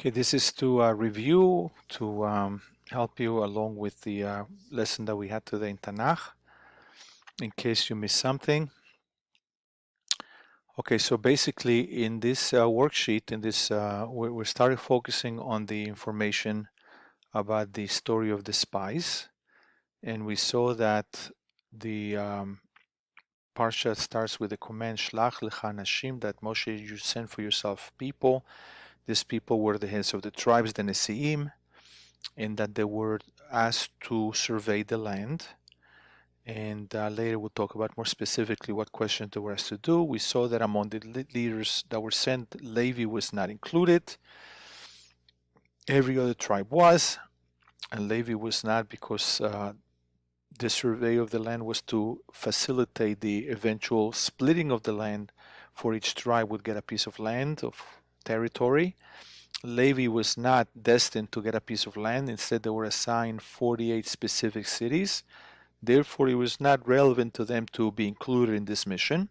Okay, this is to review, to help you along with the lesson that we had today in Tanakh, in case you missed something. Okay, so basically in this worksheet, in this, we started focusing on the information about the story of the spies, and we saw that the Parsha starts with the command Shlach lecha nashim, that Moshe, you send for yourself people. These people were the heads of the tribes, the Nesiim, and that they were asked to survey the land. And later we'll talk about more specifically what questions they were asked to do. We saw that among the leaders that were sent, Levi was not included. Every other tribe was, and Levi was not because the survey of the land was to facilitate the eventual splitting of the land, for each tribe would get a piece of land, of territory. Levi was not destined to get a piece of land. Instead, they were assigned 48 specific cities. Therefore, it was not relevant to them to be included in this mission.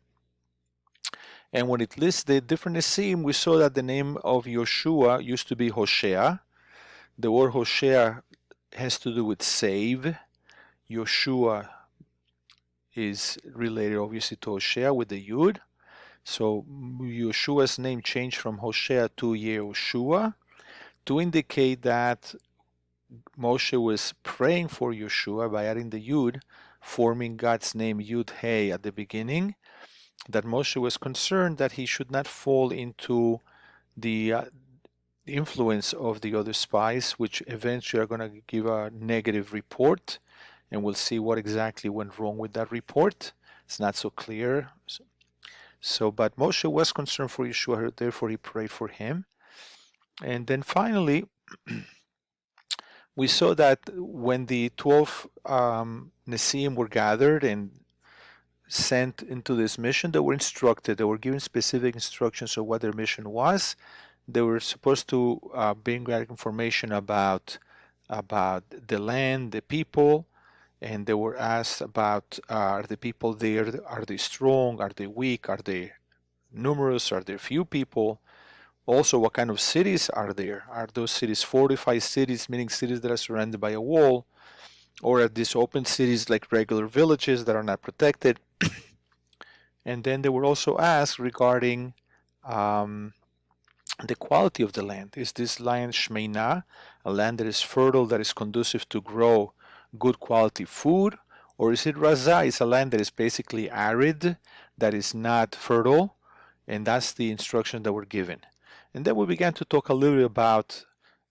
And when it lists the different Nesim, we saw that the name of Yoshua used to be Hoshea. The word Hoshea has to do with save. Yoshua is related obviously to Hoshea with the Yud. So Yoshua's name changed from Hoshea to Yehoshua to indicate that Moshe was praying for Yoshua by adding the Yud, forming God's name Yud Hey at the beginning, that Moshe was concerned that he should not fall into the influence of the other spies, which eventually are going to give a negative report, and we'll see what exactly went wrong with that report. It's not so clear. But Moshe was concerned for Yeshua, therefore he prayed for him. And then finally, we saw that when the 12 Nesiim were gathered and sent into this mission, they were instructed, they were given specific instructions of what their mission was. They were supposed to bring back information about the land, the people, and they were asked about, are the people there, are they strong, are they weak, are they numerous, are there few people? Also, what kind of cities are there? Are those cities fortified cities, meaning cities that are surrounded by a wall? Or are these open cities like regular villages that are not protected? And then they were also asked regarding the quality of the land. Is this land Shmeina, a land that is fertile, that is conducive to grow good quality food? Or is it Raza? It's a land that is basically arid, that is not fertile, and that's the instruction that were given. And then we began to talk a little bit about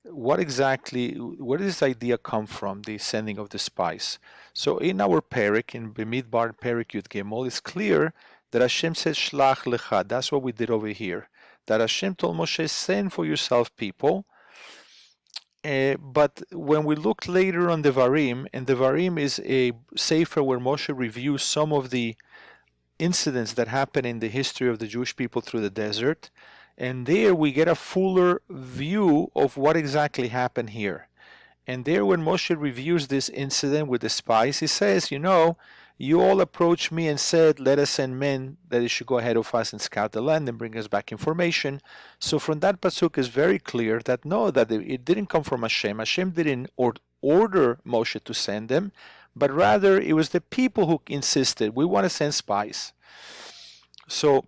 where did this idea come from, the sending of the spies. So in our Perek, in Bamidbar Perek Yud Gimel, it's clear that Hashem says Shlach lecha. That's what we did over here. That Hashem told Moshe, send for yourself people. But when we looked later on the Varim, and the Varim is a sefer where Moshe reviews some of the incidents that happened in the history of the Jewish people through the desert, and there we get a fuller view of what exactly happened here. And there when Moshe reviews this incident with the spies, he says, you all approached me and said, let us send men that they should go ahead of us and scout the land and bring us back information. So from that pasuk is very clear that no, that it didn't come from Hashem. Hashem didn't order Moshe to send them, but rather it was the people who insisted, we want to send spies. So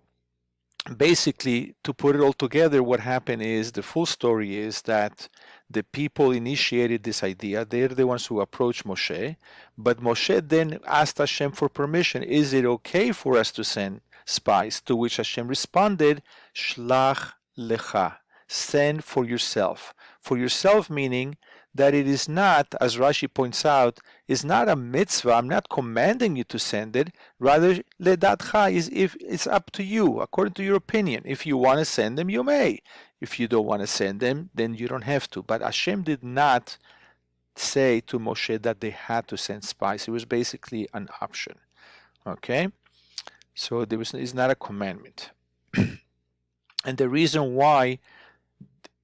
basically, to put it all together, what happened is, the full story is that the people initiated this idea. They're the ones who approached Moshe, but Moshe then asked Hashem for permission. Is it okay for us to send spies? To which Hashem responded, Shlach lecha, send for yourself. For yourself meaning that it is not, as Rashi points out, is not a mitzvah. I'm not commanding you to send it. Rather, ledatcha is if it's up to you, according to your opinion. If you want to send them, you may. If you don't want to send them, then you don't have to. But Hashem did not say to Moshe that they had to send spies. It was basically an option. Okay? So it's not a commandment. And the reason why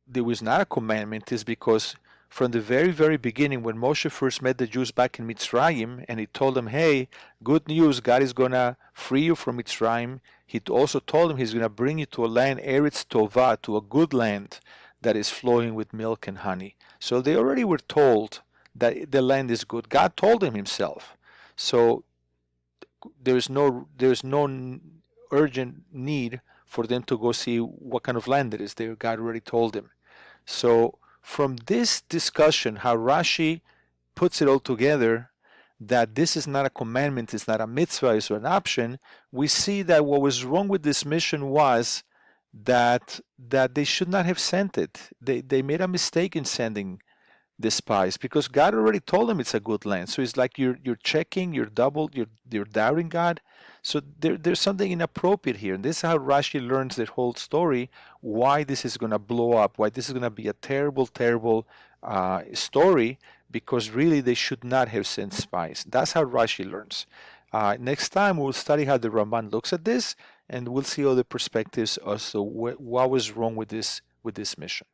there was not a commandment is because from the very, very beginning, when Moshe first met the Jews back in Mitzrayim, and he told them, hey, good news, God is going to free you from Mitzrayim. He also told them he's going to bring you to a land, Eretz Tovah, to a good land, that is flowing with milk and honey. So they already were told that the land is good. God told them himself. So there's no urgent need for them to go see what kind of land it is there. God already told them. So from this discussion, how Rashi puts it all together, that this is not a commandment, it's not a mitzvah, it's an option, we see that what was wrong with this mission was that they should not have sent it. They made a mistake in sending the spies because God already told them it's a good land. So it's like you're checking, you're doubting God. So there's something inappropriate here. And this is how Rashi learns the whole story, why this is going to blow up, why this is going to be a terrible, terrible story, because really they should not have sent spies. That's how Rashi learns. Next time we'll study how the Ramban looks at this, and we'll see other perspectives as to what was wrong with this mission.